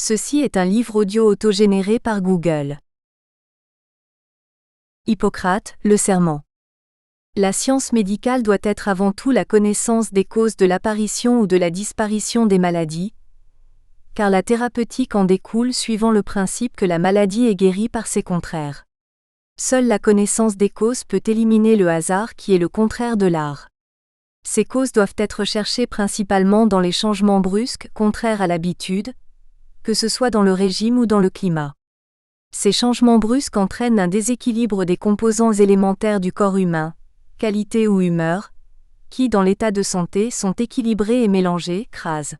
Ceci est un livre audio autogénéré par Google. Hippocrate, le serment. La science médicale doit être avant tout la connaissance des causes de l'apparition ou de la disparition des maladies, car la thérapeutique en découle suivant le principe que la maladie est guérie par ses contraires. Seule la connaissance des causes peut éliminer le hasard qui est le contraire de l'art. Ces causes doivent être cherchées principalement dans les changements brusques contraires à l'habitude, que ce soit dans le régime ou dans le climat. Ces changements brusques entraînent un déséquilibre des composants élémentaires du corps humain, qualité ou humeur, qui, dans l'état de santé, sont équilibrés et mélangés, crasent.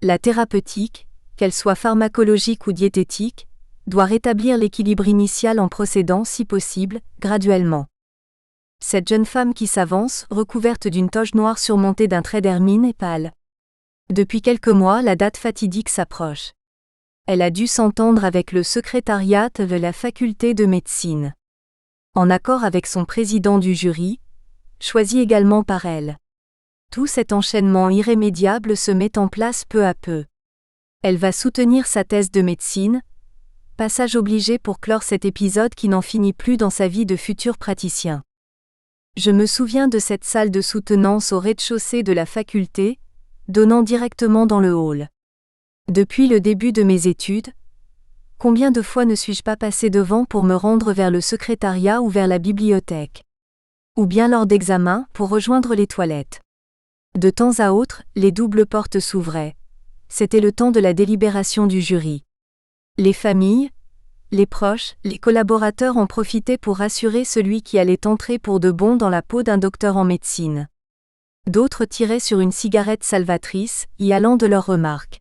La thérapeutique, qu'elle soit pharmacologique ou diététique, doit rétablir l'équilibre initial en procédant, si possible, graduellement. Cette jeune femme qui s'avance, recouverte d'une toge noire surmontée d'un trait d'hermine, est pâle. Depuis quelques mois, la date fatidique s'approche. Elle a dû s'entendre avec le secrétariat de la faculté de médecine. En accord avec son président du jury, choisi également par elle. Tout cet enchaînement irrémédiable se met en place peu à peu. Elle va soutenir sa thèse de médecine, passage obligé pour clore cet épisode qui n'en finit plus dans sa vie de futur praticien. Je me souviens de cette salle de soutenance au rez-de-chaussée de la faculté, donnant directement dans le hall. Depuis le début de mes études, combien de fois ne suis-je pas passé devant pour me rendre vers le secrétariat ou vers la bibliothèque? Ou bien lors d'examens, pour rejoindre les toilettes. De temps à autre, les doubles portes s'ouvraient. C'était le temps de la délibération du jury. Les familles, les proches, les collaborateurs en profitaient pour rassurer celui qui allait entrer pour de bon dans la peau d'un docteur en médecine. D'autres tiraient sur une cigarette salvatrice, y allant de leurs remarques.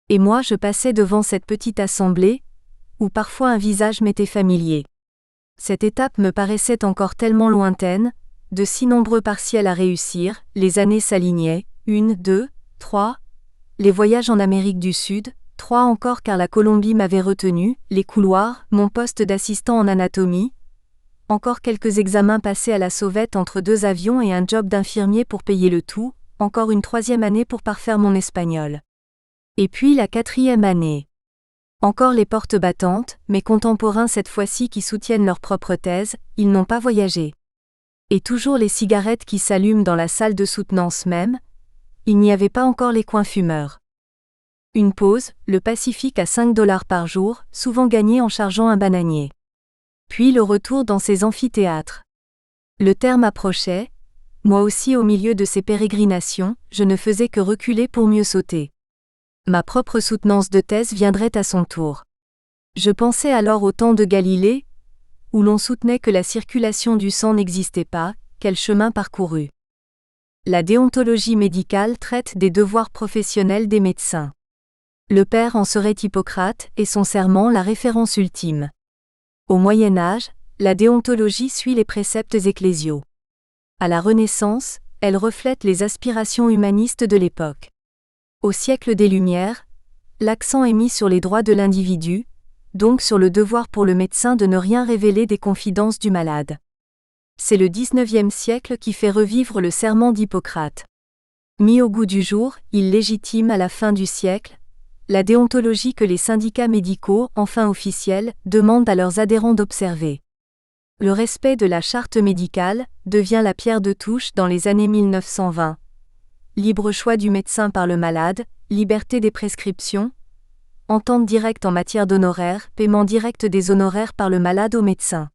Et moi je passais devant cette petite assemblée, où parfois un visage m'était familier. Cette étape me paraissait encore tellement lointaine, de si nombreux partiels à réussir, les années s'alignaient, 1, 2, 3, les voyages en Amérique du Sud, 3 encore car la Colombie m'avait retenu, les couloirs, mon poste d'assistant en anatomie, encore quelques examens passés à la sauvette entre 2 avions et un job d'infirmier pour payer le tout, encore une 3e année pour parfaire mon espagnol. Et puis la 4e année. Encore les portes battantes, mes contemporains cette fois-ci qui soutiennent leur propre thèse, ils n'ont pas voyagé. Et toujours les cigarettes qui s'allument dans la salle de soutenance même, il n'y avait pas encore les coins fumeurs. Une pause, le Pacifique à $5 par jour, souvent gagné en chargeant un bananier. Puis le retour dans ces amphithéâtres. Le terme approchait, moi aussi au milieu de ces pérégrinations, je ne faisais que reculer pour mieux sauter. Ma propre soutenance de thèse viendrait à son tour. Je pensais alors au temps de Galilée, où l'on soutenait que la circulation du sang n'existait pas, quel chemin parcouru. La déontologie médicale traite des devoirs professionnels des médecins. Le père en serait Hippocrate et son serment la référence ultime. Au Moyen Âge, la déontologie suit les préceptes ecclésiaux. À la Renaissance, elle reflète les aspirations humanistes de l'époque. Au siècle des Lumières, l'accent est mis sur les droits de l'individu, donc sur le devoir pour le médecin de ne rien révéler des confidences du malade. C'est le XIXe siècle qui fait revivre le serment d'Hippocrate. Mis au goût du jour, il légitime à la fin du siècle la déontologie que les syndicats médicaux, enfin officiels, demandent à leurs adhérents d'observer. Le respect de la charte médicale devient la pierre de touche dans les années 1920. Libre choix du médecin par le malade, liberté des prescriptions, entente directe en matière d'honoraires, paiement direct des honoraires par le malade au médecin.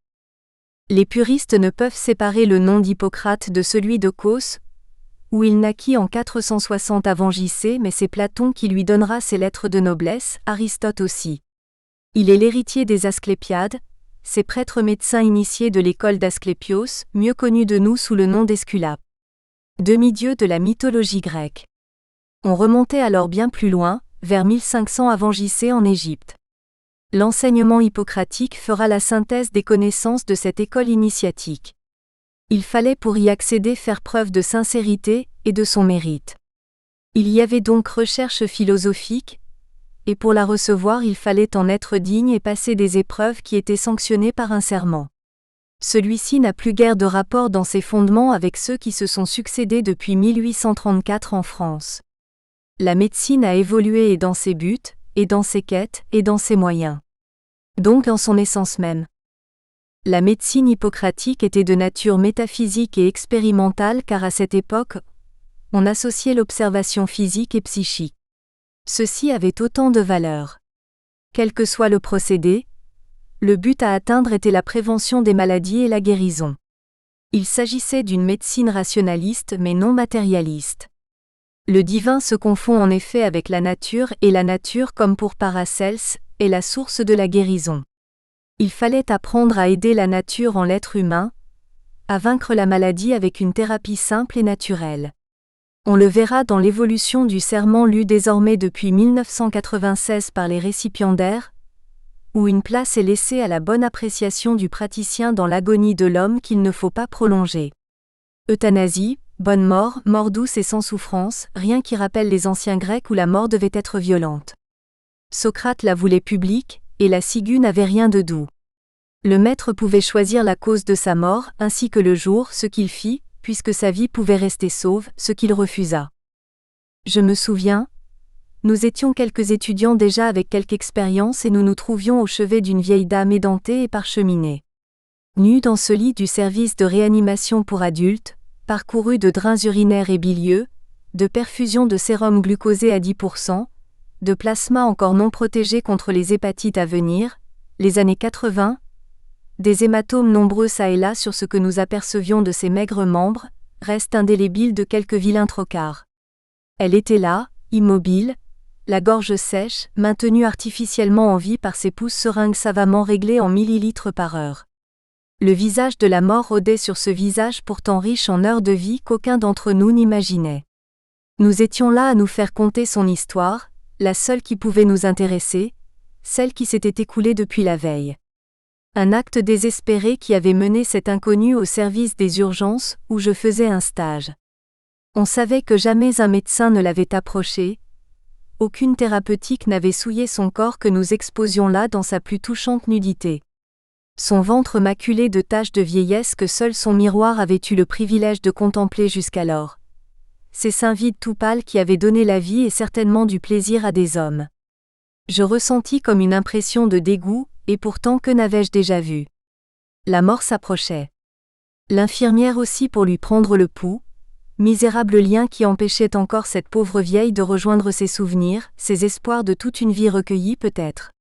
Les puristes ne peuvent séparer le nom d'Hippocrate de celui de Cos, où il naquit en 460 avant JC, mais c'est Platon qui lui donnera ses lettres de noblesse, Aristote aussi. Il est l'héritier des Asclépiades, ces prêtres médecins initiés de l'école d'Asclépios, mieux connus de nous sous le nom d'Esculape. Demi-dieu de la mythologie grecque. On remontait alors bien plus loin, vers 1500 avant JC en Égypte. L'enseignement hippocratique fera la synthèse des connaissances de cette école initiatique. Il fallait pour y accéder faire preuve de sincérité et de son mérite. Il y avait donc recherche philosophique, et pour la recevoir il fallait en être digne et passer des épreuves qui étaient sanctionnées par un serment. Celui-ci n'a plus guère de rapport dans ses fondements avec ceux qui se sont succédés depuis 1834 en France. La médecine a évolué et dans ses buts, et dans ses quêtes, et dans ses moyens. Donc en son essence même. La médecine hippocratique était de nature métaphysique et expérimentale car à cette époque, on associait l'observation physique et psychique. Ceci avait autant de valeur. Quel que soit le procédé, le but à atteindre était la prévention des maladies et la guérison. Il s'agissait d'une médecine rationaliste mais non matérialiste. Le divin se confond en effet avec la nature et la nature, comme pour Paracels, est la source de la guérison. Il fallait apprendre à aider la nature en l'être humain, à vaincre la maladie avec une thérapie simple et naturelle. On le verra dans l'évolution du serment lu désormais depuis 1996 par les récipiendaires, où une place est laissée à la bonne appréciation du praticien dans l'agonie de l'homme qu'il ne faut pas prolonger. Euthanasie, bonne mort, mort douce et sans souffrance, rien qui rappelle les anciens Grecs où la mort devait être violente. Socrate la voulait publique, et la ciguë n'avait rien de doux. Le maître pouvait choisir la cause de sa mort, ainsi que le jour, ce qu'il fit, puisque sa vie pouvait rester sauve, ce qu'il refusa. Je me souviens, nous étions quelques étudiants déjà avec quelque expérience et nous nous trouvions au chevet d'une vieille dame édentée et parcheminée. Nue dans ce lit du service de réanimation pour adultes, parcouru de drains urinaires et bilieux, de perfusion de sérum glucosé à 10%, de plasma encore non protégé contre les hépatites à venir, les années 80, des hématomes nombreux çà et là sur ce que nous apercevions de ses maigres membres, restes indélébiles de quelques vilains trocards. Elle était là, immobile, la gorge sèche, maintenue artificiellement en vie par ses pouces seringues savamment réglées en millilitres par heure. Le visage de la mort rôdait sur ce visage pourtant riche en heures de vie qu'aucun d'entre nous n'imaginait. Nous étions là à nous faire conter son histoire, la seule qui pouvait nous intéresser, celle qui s'était écoulée depuis la veille. Un acte désespéré qui avait mené cet inconnu au service des urgences où je faisais un stage. On savait que jamais un médecin ne l'avait approché, aucune thérapeutique n'avait souillé son corps que nous exposions là dans sa plus touchante nudité. Son ventre maculé de taches de vieillesse que seul son miroir avait eu le privilège de contempler jusqu'alors. Ses seins vides tout pâles qui avaient donné la vie et certainement du plaisir à des hommes. Je ressentis comme une impression de dégoût, et pourtant que n'avais-je déjà vu? La mort s'approchait. L'infirmière aussi pour lui prendre le pouls, misérable lien qui empêchait encore cette pauvre vieille de rejoindre ses souvenirs, ses espoirs de toute une vie recueillie peut-être.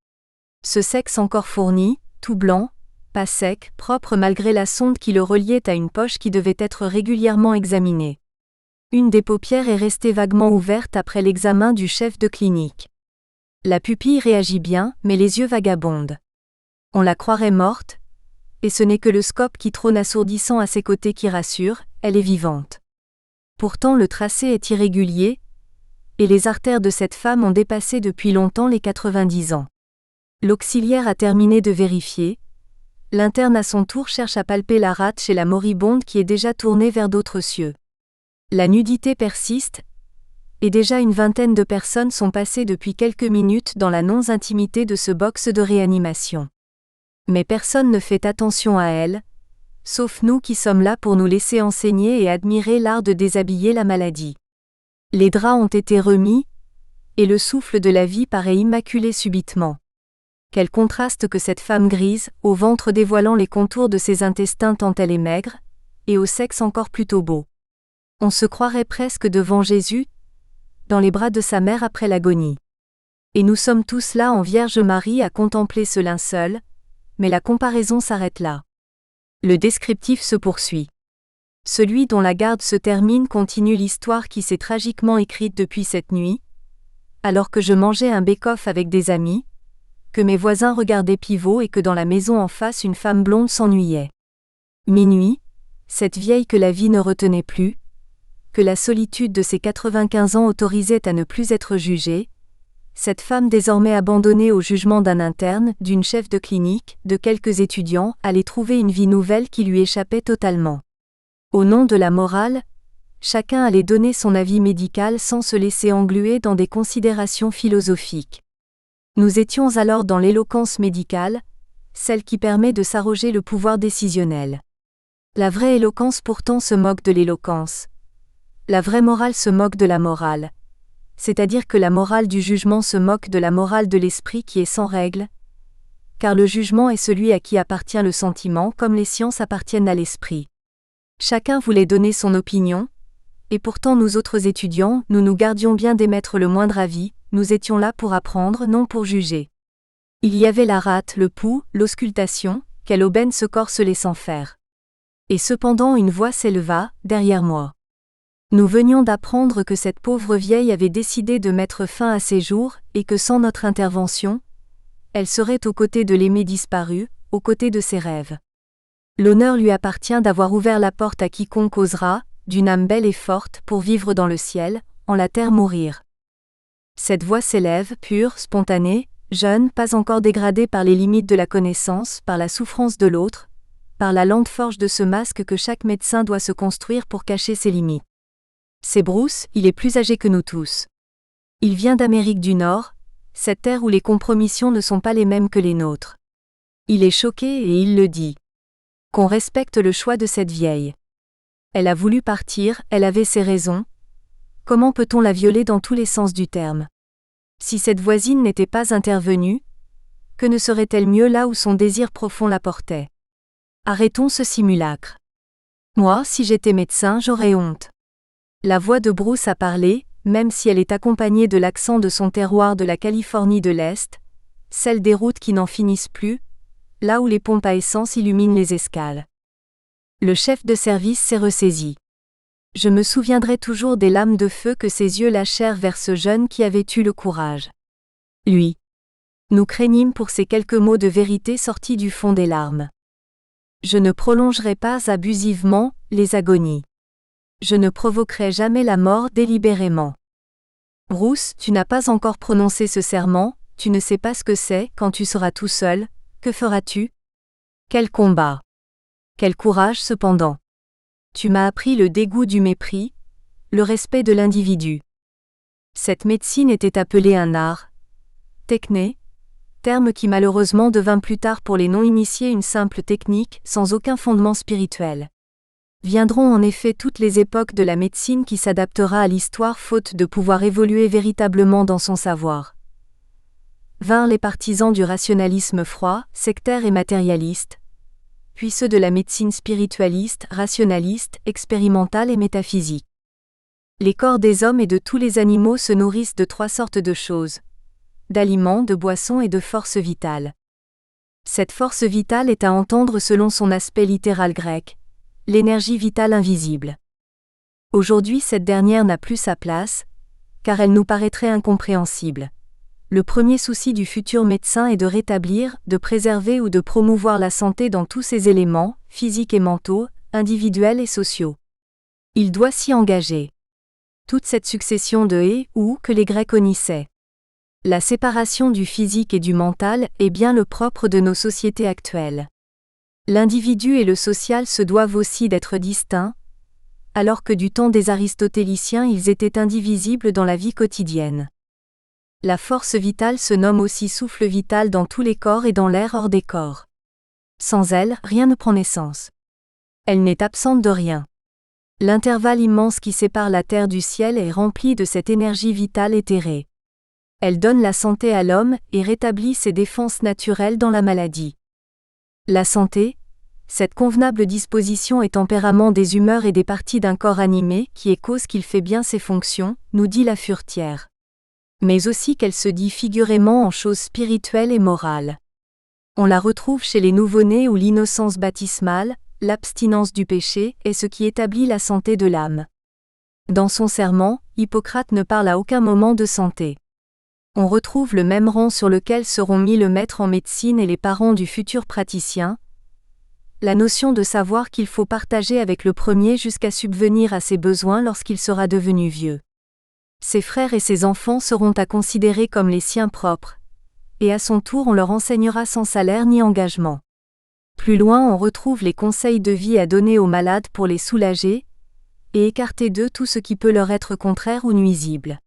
Ce sexe encore fourni, tout blanc, pas sec, propre malgré la sonde qui le reliait à une poche qui devait être régulièrement examinée. Une des paupières est restée vaguement ouverte après l'examen du chef de clinique. La pupille réagit bien, mais les yeux vagabondent. On la croirait morte, et ce n'est que le scope qui trône assourdissant à ses côtés qui rassure, elle est vivante. Pourtant le tracé est irrégulier, et les artères de cette femme ont dépassé depuis longtemps les 90 ans. L'auxiliaire a terminé de vérifier, l'interne à son tour cherche à palper la rate chez la moribonde qui est déjà tournée vers d'autres cieux. La nudité persiste, et déjà une vingtaine de personnes sont passées depuis quelques minutes dans la non-intimité de ce box de réanimation. Mais personne ne fait attention à elle, sauf nous qui sommes là pour nous laisser enseigner et admirer l'art de déshabiller la maladie. Les draps ont été remis, et le souffle de la vie paraît immaculé subitement. Quel contraste que cette femme grise, au ventre dévoilant les contours de ses intestins tant elle est maigre, et au sexe encore plutôt beau. On se croirait presque devant Jésus, dans les bras de sa mère après l'agonie. Et nous sommes tous là en Vierge Marie à contempler ce linceul, mais la comparaison s'arrête là. Le descriptif se poursuit. Celui dont la garde se termine continue l'histoire qui s'est tragiquement écrite depuis cette nuit, alors que je mangeais un bake-off avec des amis, que mes voisins regardaient pivot et que dans la maison en face une femme blonde s'ennuyait. Minuit, cette vieille que la vie ne retenait plus, que la solitude de ses 95 ans autorisait à ne plus être jugée, cette femme désormais abandonnée au jugement d'un interne, d'une chef de clinique, de quelques étudiants, allait trouver une vie nouvelle qui lui échappait totalement. Au nom de la morale, chacun allait donner son avis médical sans se laisser engluer dans des considérations philosophiques. Nous étions alors dans l'éloquence médicale, celle qui permet de s'arroger le pouvoir décisionnel. La vraie éloquence pourtant se moque de l'éloquence. La vraie morale se moque de la morale. c'est-à-dire que la morale du jugement se moque de la morale de l'esprit qui est sans règle, car le jugement est celui à qui appartient le sentiment comme les sciences appartiennent à l'esprit. Chacun voulait donner son opinion, et pourtant nous autres étudiants, nous nous gardions bien d'émettre le moindre avis, nous étions là pour apprendre, non pour juger. Il y avait la rate, le pouls, l'auscultation, quelle aubaine ce corps se laissant faire. Et cependant une voix s'éleva, derrière moi. Nous venions d'apprendre que cette pauvre vieille avait décidé de mettre fin à ses jours, et que sans notre intervention, elle serait aux côtés de l'aimé disparu, aux côtés de ses rêves. L'honneur lui appartient d'avoir ouvert la porte à quiconque osera, d'une âme belle et forte, pour vivre dans le ciel, en la terre mourir. Cette voix s'élève, pure, spontanée, jeune, pas encore dégradée par les limites de la connaissance, par la souffrance de l'autre, par la lente forge de ce masque que chaque médecin doit se construire pour cacher ses limites. C'est Bruce, il est plus âgé que nous tous. Il vient d'Amérique du Nord, cette terre où les compromissions ne sont pas les mêmes que les nôtres. Il est choqué et il le dit. Qu'on respecte le choix de cette vieille. Elle a voulu partir, elle avait ses raisons. Comment peut-on la violer dans tous les sens du terme? Si cette voisine n'était pas intervenue, que ne serait-elle mieux là où son désir profond la portait? Arrêtons ce simulacre. Moi, si j'étais médecin, j'aurais honte. La voix de Bruce a parlé, même si elle est accompagnée de l'accent de son terroir de la Californie de l'Est, celle des routes qui n'en finissent plus, là où les pompes à essence illuminent les escales. Le chef de service s'est ressaisi. Je me souviendrai toujours des lames de feu que ses yeux lâchèrent vers ce jeune qui avait eu le courage. Lui. Nous craignîmes pour ces quelques mots de vérité sortis du fond des larmes. Je ne prolongerai pas abusivement les agonies. Je ne provoquerai jamais la mort délibérément. Bruce, tu n'as pas encore prononcé ce serment, tu ne sais pas ce que c'est, quand tu seras tout seul, que feras-tu? Quel combat! Quel courage cependant! Tu m'as appris le dégoût du mépris, le respect de l'individu. Cette médecine était appelée un art, techné, terme qui malheureusement devint plus tard pour les non-initiés une simple technique, sans aucun fondement spirituel. Viendront en effet toutes les époques de la médecine qui s'adaptera à l'histoire faute de pouvoir évoluer véritablement dans son savoir. Vinrent les partisans du rationalisme froid, sectaire et matérialiste, puis ceux de la médecine spiritualiste, rationaliste, expérimentale et métaphysique. Les corps des hommes et de tous les animaux se nourrissent de trois sortes de choses: d'aliments, de boissons et de force vitale. Cette force vitale est à entendre selon son aspect littéral grec, l'énergie vitale invisible. Aujourd'hui cette dernière n'a plus sa place, car elle nous paraîtrait incompréhensible. Le premier souci du futur médecin est de rétablir, de préserver ou de promouvoir la santé dans tous ses éléments, physiques et mentaux, individuels et sociaux. Il doit s'y engager. Toute cette succession de et ou que les Grecs honnissaient. La séparation du physique et du mental est bien le propre de nos sociétés actuelles. L'individu et le social se doivent aussi d'être distincts, alors que du temps des aristotéliciens ils étaient indivisibles dans la vie quotidienne. La force vitale se nomme aussi souffle vital dans tous les corps et dans l'air hors des corps. Sans elle, rien ne prend naissance. Elle n'est absente de rien. L'intervalle immense qui sépare la terre du ciel est rempli de cette énergie vitale éthérée. Elle donne la santé à l'homme et rétablit ses défenses naturelles dans la maladie. La santé, cette convenable disposition et tempérament des humeurs et des parties d'un corps animé qui est cause qu'il fait bien ses fonctions, nous dit la Furetière. Mais aussi qu'elle se dit figurément en choses spirituelles et morales. On la retrouve chez les nouveau-nés où l'innocence baptismale, l'abstinence du péché, est ce qui établit la santé de l'âme. Dans son serment, Hippocrate ne parle à aucun moment de santé. On retrouve le même rang sur lequel seront mis le maître en médecine et les parents du futur praticien, la notion de savoir qu'il faut partager avec le premier jusqu'à subvenir à ses besoins lorsqu'il sera devenu vieux. Ses frères et ses enfants seront à considérer comme les siens propres, et à son tour on leur enseignera sans salaire ni engagement. Plus loin on retrouve les conseils de vie à donner aux malades pour les soulager, et écarter d'eux tout ce qui peut leur être contraire ou nuisible.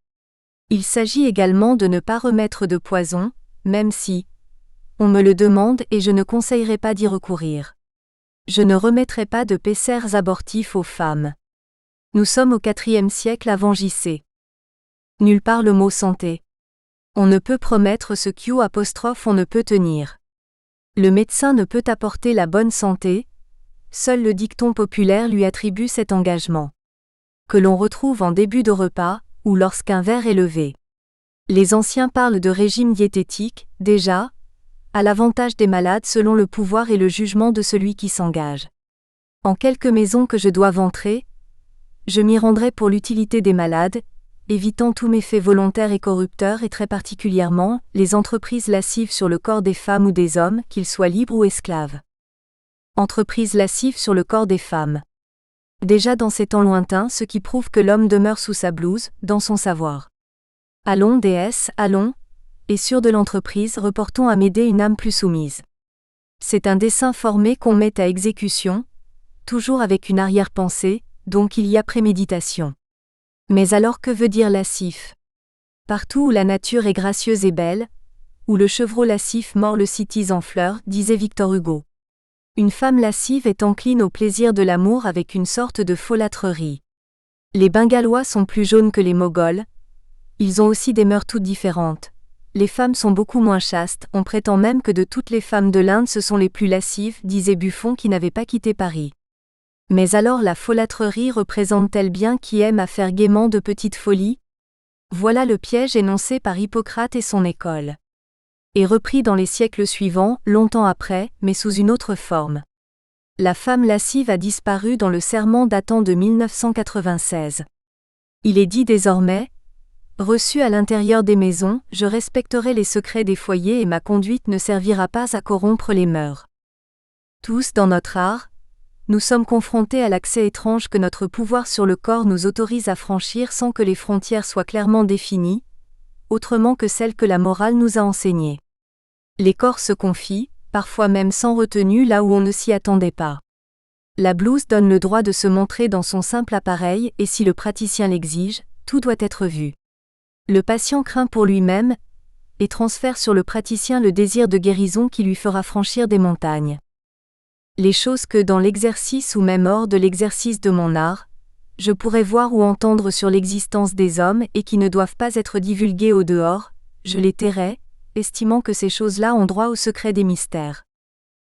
Il s'agit également de ne pas remettre de poison, même si on me le demande et je ne conseillerais pas d'y recourir. Je ne remettrai pas de pessairs abortifs aux femmes. Nous sommes au IVe siècle avant J.C. Nulle part le mot santé. On ne peut promettre ce qu'on ne peut tenir. Le médecin ne peut apporter la bonne santé, seul le dicton populaire lui attribue cet engagement. Que l'on retrouve en début de repas, ou lorsqu'un verre est levé. Les anciens parlent de régime diététique, déjà, à l'avantage des malades selon le pouvoir et le jugement de celui qui s'engage. En quelque maison que je doive entrer, je m'y rendrai pour l'utilité des malades, évitant tous méfaits volontaires et corrupteurs et très particulièrement les entreprises lascives sur le corps des femmes ou des hommes, qu'ils soient libres ou esclaves. Entreprises lascives sur le corps des femmes. Déjà dans ces temps lointains, ce qui prouve que l'homme demeure sous sa blouse, dans son savoir. Allons, déesse, allons, et sûr de l'entreprise, reportons à m'aider une âme plus soumise. C'est un dessein formé qu'on met à exécution, toujours avec une arrière-pensée, donc il y a préméditation. Mais alors que veut dire lascif ? Partout où la nature est gracieuse et belle, où le chevreau lascif mord le cytise en fleurs, disait Victor Hugo. Une femme lascive est encline au plaisir de l'amour avec une sorte de folâtrerie. Les Bengalois sont plus jaunes que les Moghols. Ils ont aussi des mœurs toutes différentes. Les femmes sont beaucoup moins chastes, on prétend même que de toutes les femmes de l'Inde ce sont les plus lascives, disait Buffon qui n'avait pas quitté Paris. Mais alors la folâtrerie représente-t-elle bien qui aime à faire gaiement de petites folies ? Voilà le piège énoncé par Hippocrate et son école. Et repris dans les siècles suivants, longtemps après, mais sous une autre forme. La femme lascive a disparu dans le serment datant de 1996. Il est dit désormais, reçu à l'intérieur des maisons, je respecterai les secrets des foyers et ma conduite ne servira pas à corrompre les mœurs. Tous dans notre art, nous sommes confrontés à l'accès étrange que notre pouvoir sur le corps nous autorise à franchir sans que les frontières soient clairement définies, autrement que celles que la morale nous a enseignées. Les corps se confient, parfois même sans retenue là où on ne s'y attendait pas. La blouse donne le droit de se montrer dans son simple appareil et si le praticien l'exige, tout doit être vu. Le patient craint pour lui-même et transfère sur le praticien le désir de guérison qui lui fera franchir des montagnes. Les choses que dans l'exercice ou même hors de l'exercice de mon art, je pourrais voir ou entendre sur l'existence des hommes et qui ne doivent pas être divulguées au dehors, je les tairai, estimant que ces choses-là ont droit au secret des mystères.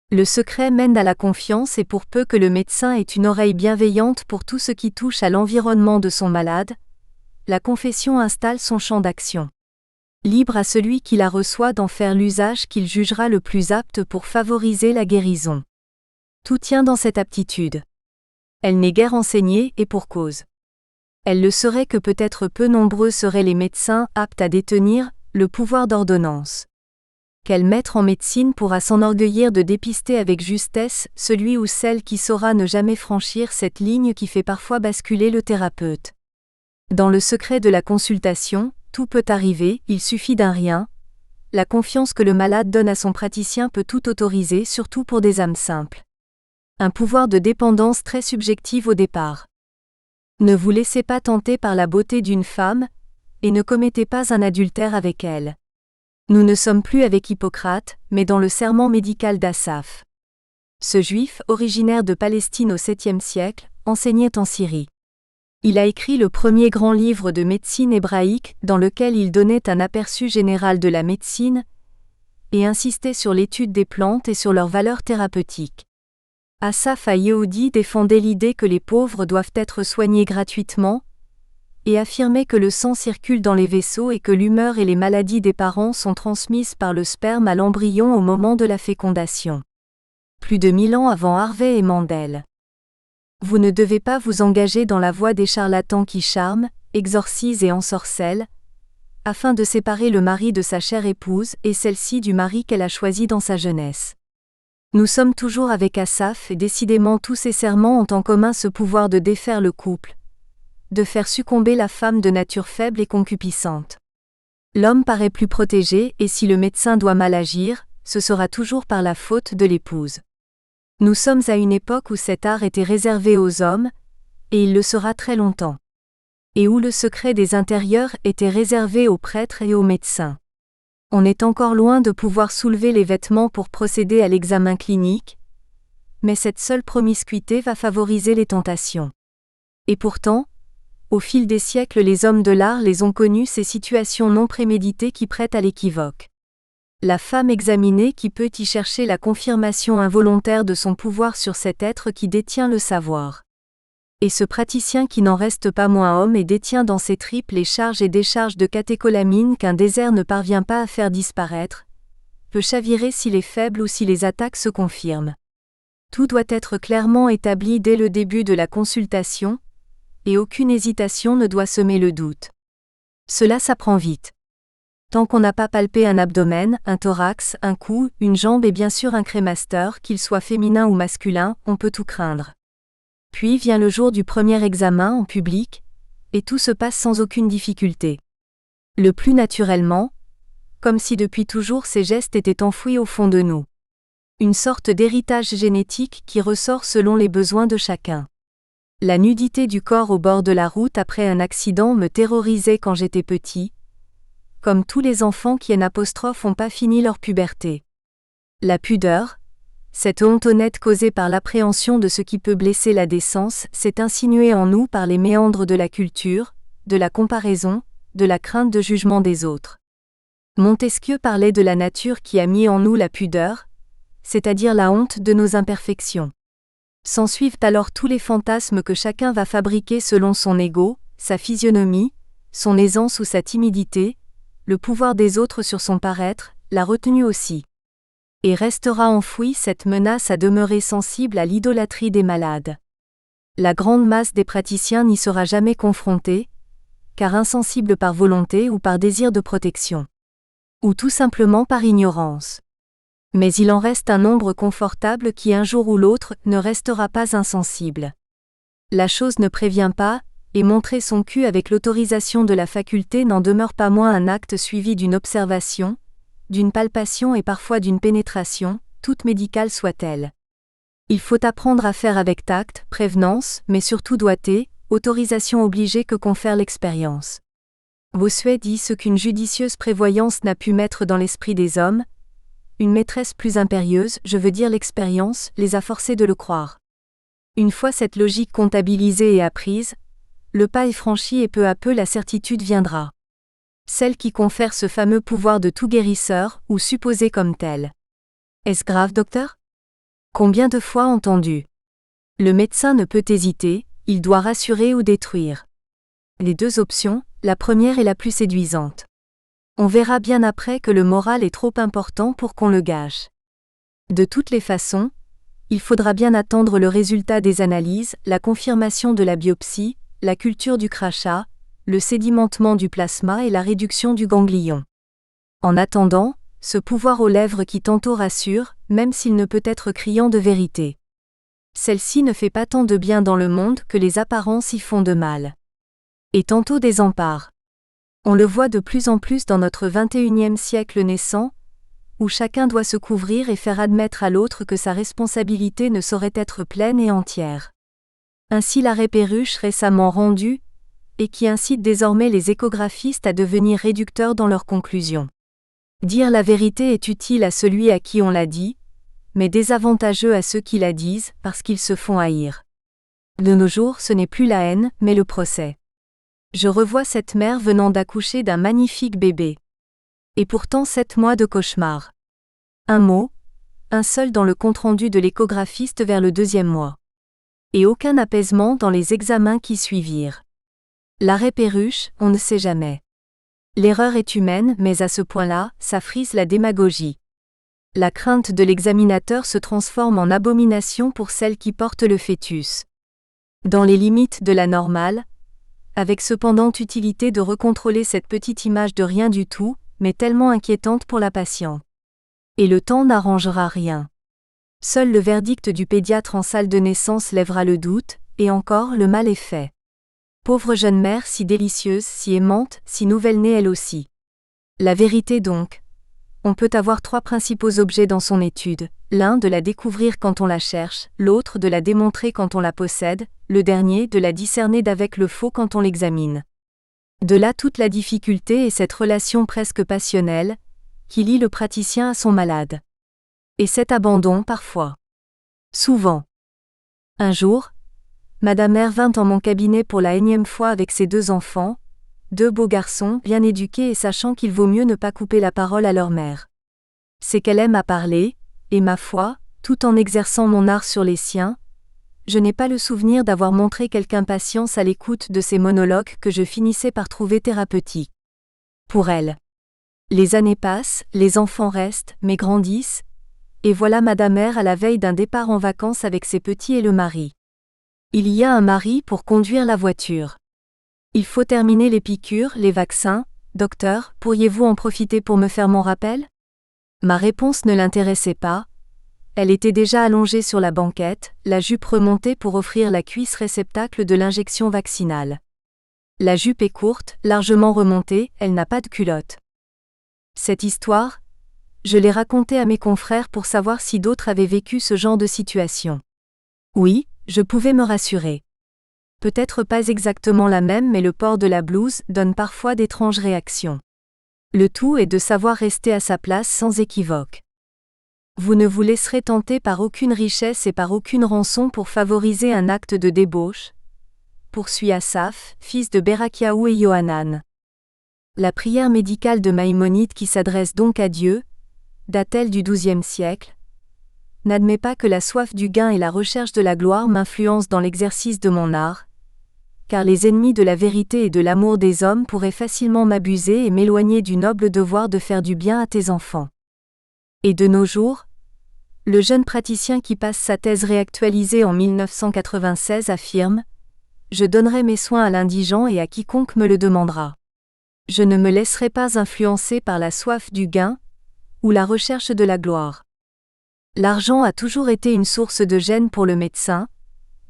Le secret mène à la confiance et pour peu que le médecin ait une oreille bienveillante pour tout ce qui touche à l'environnement de son malade, la confession installe son champ d'action. Libre à celui qui la reçoit d'en faire l'usage qu'il jugera le plus apte pour favoriser la guérison. Tout tient dans cette aptitude. Elle n'est guère enseignée et pour cause. Elle le serait que peut-être peu nombreux seraient les médecins aptes à détenir le pouvoir d'ordonnance. Quel maître en médecine pourra s'enorgueillir de dépister avec justesse celui ou celle qui saura ne jamais franchir cette ligne qui fait parfois basculer le thérapeute ? Dans le secret de la consultation, tout peut arriver, il suffit d'un rien. La confiance que le malade donne à son praticien peut tout autoriser, surtout pour des âmes simples. Un pouvoir de dépendance très subjective au départ. Ne vous laissez pas tenter par la beauté d'une femme, et ne commettez pas un adultère avec elle. Nous ne sommes plus avec Hippocrate, mais dans le serment médical d'Asaph. Ce juif, originaire de Palestine au 7e siècle, enseignait en Syrie. Il a écrit le premier grand livre de médecine hébraïque dans lequel il donnait un aperçu général de la médecine et insistait sur l'étude des plantes et sur leur valeur thérapeutique. Asaph ha-Yehudi défendait l'idée que les pauvres doivent être soignés gratuitement et affirmait que le sang circule dans les vaisseaux et que l'humeur et les maladies des parents sont transmises par le sperme à l'embryon au moment de la fécondation. Plus de 1000 ans avant Harvey et Mendel. Vous ne devez pas vous engager dans la voie des charlatans qui charment, exorcisent et ensorcellent, afin de séparer le mari de sa chère épouse et celle-ci du mari qu'elle a choisi dans sa jeunesse. Nous sommes toujours avec Asaph et décidément tous ces serments ont en commun ce pouvoir de défaire le couple, de faire succomber la femme de nature faible et concupiscente. L'homme paraît plus protégé et si le médecin doit mal agir, ce sera toujours par la faute de l'épouse. Nous sommes à une époque où cet art était réservé aux hommes, et il le sera très longtemps. Et où le secret des intérieurs était réservé aux prêtres et aux médecins. On est encore loin de pouvoir soulever les vêtements pour procéder à l'examen clinique, mais cette seule promiscuité va favoriser les tentations. Et pourtant, Au fil des siècles, les hommes de l'art les ont connues, ces situations non préméditées qui prêtent à l'équivoque. La femme examinée qui peut y chercher la confirmation involontaire de son pouvoir sur cet être qui détient le savoir. Et ce praticien qui n'en reste pas moins homme et détient dans ses tripes les charges et décharges de catécholamine qu'un désert ne parvient pas à faire disparaître, peut chavirer s'il est faible ou si les attaques se confirment. Tout doit être clairement établi dès le début de la consultation, et aucune hésitation ne doit semer le doute. Cela s'apprend vite. Tant qu'on n'a pas palpé un abdomen, un thorax, un cou, une jambe et bien sûr un crémaster, qu'il soit féminin ou masculin, on peut tout craindre. Puis vient le jour du premier examen en public, et tout se passe sans aucune difficulté. Le plus naturellement, comme si depuis toujours ces gestes étaient enfouis au fond de nous. Une sorte d'héritage génétique qui ressort selon les besoins de chacun. La nudité du corps au bord de la route après un accident me terrorisait quand j'étais petit, comme tous les enfants qui n'ont pas fini leur puberté. La pudeur, cette honte honnête causée par l'appréhension de ce qui peut blesser la décence, s'est insinuée en nous par les méandres de la culture, de la comparaison, de la crainte de jugement des autres. Montesquieu parlait de la nature qui a mis en nous la pudeur, c'est-à-dire la honte de nos imperfections. S'ensuivent alors tous les fantasmes que chacun va fabriquer selon son ego, sa physionomie, son aisance ou sa timidité, le pouvoir des autres sur son paraître, la retenue aussi. Et restera enfouie cette menace à demeurer sensible à l'idolâtrie des malades. La grande masse des praticiens n'y sera jamais confrontée, car insensible par volonté ou par désir de protection. Ou tout simplement par ignorance. Mais il en reste un nombre confortable qui un jour ou l'autre ne restera pas insensible. La chose ne prévient pas, et montrer son cul avec l'autorisation de la faculté n'en demeure pas moins un acte suivi d'une observation, d'une palpation et parfois d'une pénétration, toute médicale soit-elle. Il faut apprendre à faire avec tact, prévenance, mais surtout doigté, autorisation obligée que confère l'expérience. Bossuet dit ce qu'une judicieuse prévoyance n'a pu mettre dans l'esprit des hommes, une maîtresse plus impérieuse, je veux dire l'expérience, les a forcés de le croire. Une fois cette logique comptabilisée et apprise, le pas est franchi et peu à peu la certitude viendra. Celle qui confère ce fameux pouvoir de tout guérisseur, ou supposé comme tel. Est-ce grave, docteur ? Combien de fois entendu ? Le médecin ne peut hésiter, il doit rassurer ou détruire. Les deux options, la première est la plus séduisante. On verra bien après que le moral est trop important pour qu'on le gâche. De toutes les façons, il faudra bien attendre le résultat des analyses, la confirmation de la biopsie, la culture du crachat, le sédimentement du plasma et la réduction du ganglion. En attendant, ce pouvoir aux lèvres qui tantôt rassure, même s'il ne peut être criant de vérité. Celle-ci ne fait pas tant de bien dans le monde que les apparences y font de mal. Et tantôt désemparent. On le voit de plus en plus dans notre 21e siècle naissant, où chacun doit se couvrir et faire admettre à l'autre que sa responsabilité ne saurait être pleine et entière. Ainsi l'arrêt Perruche récemment rendu, et qui incite désormais les échographistes à devenir réducteurs dans leurs conclusions. Dire la vérité est utile à celui à qui on l'a dit, mais désavantageux à ceux qui la disent parce qu'ils se font haïr. De nos jours, ce n'est plus la haine, mais le procès. Je revois cette mère venant d'accoucher d'un magnifique bébé. Et pourtant 7 mois de cauchemar. Un mot, un seul dans le compte-rendu de l'échographiste vers le 2e mois. Et aucun apaisement dans les examens qui suivirent. L'arrêt Perruche, on ne sait jamais. L'erreur est humaine, mais à ce point-là, ça frise la démagogie. La crainte de l'examinateur se transforme en abomination pour celle qui porte le fœtus. Dans les limites de la normale, avec cependant utilité de recontrôler cette petite image de rien du tout, mais tellement inquiétante pour la patiente. Et le temps n'arrangera rien. Seul le verdict du pédiatre en salle de naissance lèvera le doute, et encore le mal est fait. Pauvre jeune mère si délicieuse, si aimante, si nouvelle-née elle aussi. La vérité donc. On peut avoir 3 principaux objets dans son étude, l'un de la découvrir quand on la cherche, l'autre de la démontrer quand on la possède, le dernier de la discerner d'avec le faux quand on l'examine. De là toute la difficulté et cette relation presque passionnelle, qui lie le praticien à son malade. Et cet abandon parfois. Souvent. Un jour, Madame R vint en mon cabinet pour la énième fois avec ses 2 enfants, 2 beaux garçons, bien éduqués et sachant qu'il vaut mieux ne pas couper la parole à leur mère. C'est qu'elle aime à parler, et ma foi, tout en exerçant mon art sur les siens, je n'ai pas le souvenir d'avoir montré quelque impatience à l'écoute de ces monologues que je finissais par trouver thérapeutiques. Pour elle. Les années passent, les enfants restent, mais grandissent, et voilà Madame R à la veille d'un départ en vacances avec ses petits et le mari. Il y a un mari pour conduire la voiture. Il faut terminer les piqûres, les vaccins. Docteur, pourriez-vous en profiter pour me faire mon rappel ? Ma réponse ne l'intéressait pas. Elle était déjà allongée sur la banquette, la jupe remontée pour offrir la cuisse réceptacle de l'injection vaccinale. La jupe est courte, largement remontée, elle n'a pas de culotte. Cette histoire, je l'ai racontée à mes confrères pour savoir si d'autres avaient vécu ce genre de situation. Oui, je pouvais me rassurer. Peut-être pas exactement la même, mais le port de la blouse donne parfois d'étranges réactions. Le tout est de savoir rester à sa place sans équivoque. Vous ne vous laisserez tenter par aucune richesse et par aucune rançon pour favoriser un acte de débauche, poursuit Asaph, fils de Berakiaou et Yohanan. La prière médicale de Maïmonide qui s'adresse donc à Dieu, date-t-elle du XIIe siècle, n'admet pas que la soif du gain et la recherche de la gloire m'influencent dans l'exercice de mon art, car les ennemis de la vérité et de l'amour des hommes pourraient facilement m'abuser et m'éloigner du noble devoir de faire du bien à tes enfants. Et de nos jours, le jeune praticien qui passe sa thèse réactualisée en 1996 affirme « Je donnerai mes soins à l'indigent et à quiconque me le demandera. Je ne me laisserai pas influencer par la soif du gain ou la recherche de la gloire. » L'argent a toujours été une source de gêne pour le médecin,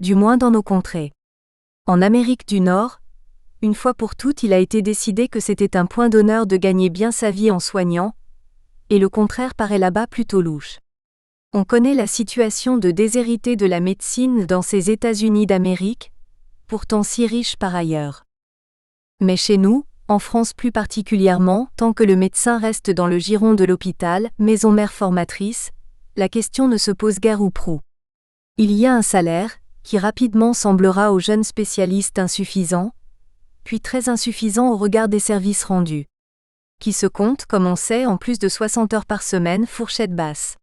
du moins dans nos contrées. En Amérique du Nord, une fois pour toutes il a été décidé que c'était un point d'honneur de gagner bien sa vie en soignant, et le contraire paraît là-bas plutôt louche. On connaît la situation de déshérité de la médecine dans ces États-Unis d'Amérique, pourtant si riches par ailleurs. Mais chez nous, en France plus particulièrement, tant que le médecin reste dans le giron de l'hôpital, maison mère formatrice, la question ne se pose guère ou prou. Il y a un salaire, qui rapidement semblera aux jeunes spécialistes insuffisant, puis très insuffisant au regard des services rendus. Qui se compte, comme on sait, en plus de 60 heures par semaine, fourchette basse.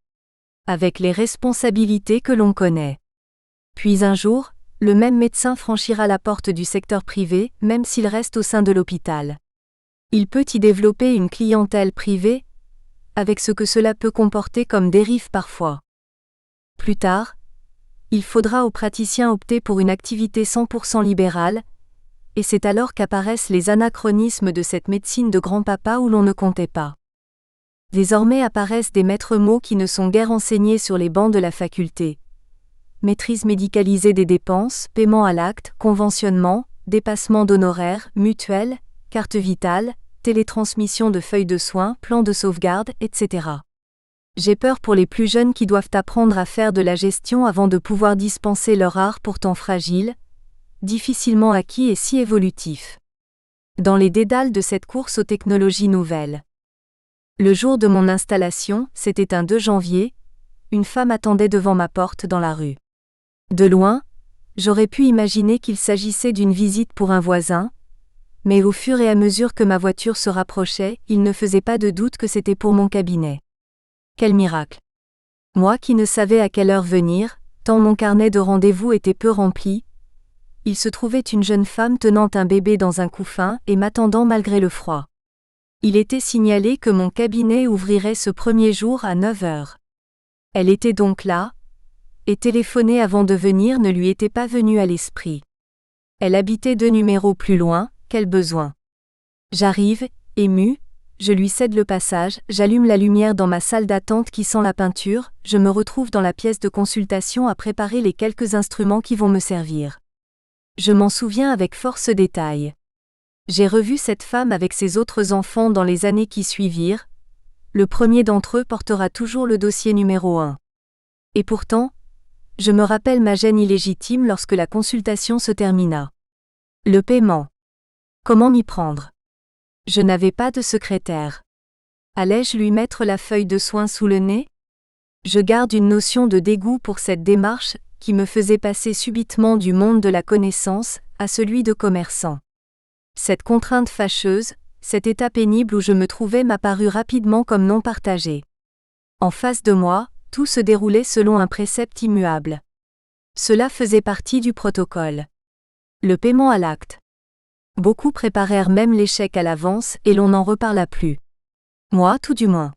Avec les responsabilités que l'on connaît. Puis un jour, le même médecin franchira la porte du secteur privé, même s'il reste au sein de l'hôpital. Il peut y développer une clientèle privée, avec ce que cela peut comporter comme dérive parfois. Plus tard, il faudra aux praticiens opter pour une activité 100% libérale, et c'est alors qu'apparaissent les anachronismes de cette médecine de grand-papa où l'on ne comptait pas. Désormais apparaissent des maîtres mots qui ne sont guère enseignés sur les bancs de la faculté. Maîtrise médicalisée des dépenses, paiement à l'acte, conventionnement, dépassement d'honoraires, mutuelle, carte vitale, télétransmission de feuilles de soins, plan de sauvegarde, etc. J'ai peur pour les plus jeunes qui doivent apprendre à faire de la gestion avant de pouvoir dispenser leur art pourtant fragile, difficilement acquis et si évolutif. Dans les dédales de cette course aux technologies nouvelles. Le jour de mon installation, c'était un 2 janvier, une femme attendait devant ma porte dans la rue. De loin, j'aurais pu imaginer qu'il s'agissait d'une visite pour un voisin, mais au fur et à mesure que ma voiture se rapprochait, il ne faisait pas de doute que c'était pour mon cabinet. Quel miracle! Moi qui ne savais à quelle heure venir, tant mon carnet de rendez-vous était peu rempli, il se trouvait une jeune femme tenant un bébé dans un couffin et m'attendant malgré le froid. Il était signalé que mon cabinet ouvrirait ce premier jour à 9 heures. Elle était donc là, et téléphoner avant de venir ne lui était pas venu à l'esprit. Elle habitait 2 numéros plus loin, quel besoin. J'arrive, ému, je lui cède le passage, j'allume la lumière dans ma salle d'attente qui sent la peinture, je me retrouve dans la pièce de consultation à préparer les quelques instruments qui vont me servir. Je m'en souviens avec force détail. J'ai revu cette femme avec ses autres enfants dans les années qui suivirent. Le premier d'entre eux portera toujours le dossier numéro 1. Et pourtant, je me rappelle ma gêne illégitime lorsque la consultation se termina. Le paiement. Comment m'y prendre? Je n'avais pas de secrétaire. Allais-je lui mettre la feuille de soins sous le nez? Je garde une notion de dégoût pour cette démarche, qui me faisait passer subitement du monde de la connaissance à celui de commerçant. Cette contrainte fâcheuse, cet état pénible où je me trouvais m'apparut rapidement comme non partagé. En face de moi, tout se déroulait selon un précepte immuable. Cela faisait partie du protocole. Le paiement à l'acte. Beaucoup préparèrent même l'échec à l'avance et l'on n'en reparla plus. Moi, tout du moins.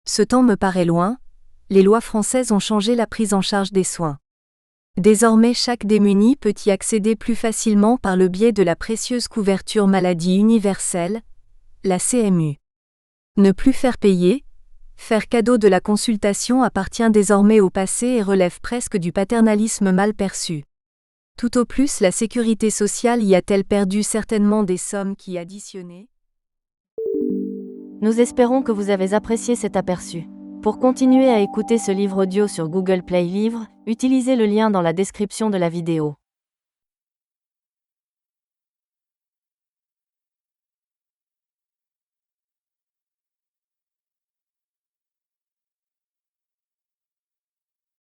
Ce temps me paraît loin, les lois françaises ont changé la prise en charge des soins. Désormais chaque démuni peut y accéder plus facilement par le biais de la précieuse couverture maladie universelle, la CMU. Ne plus faire payer, faire cadeau de la consultation appartient désormais au passé et relève presque du paternalisme mal perçu. Tout au plus la sécurité sociale y a-t-elle perdu certainement des sommes qui additionnées ? Nous espérons que vous avez apprécié cet aperçu. Pour continuer à écouter ce livre audio sur Google Play Livres, utilisez le lien dans la description de la vidéo.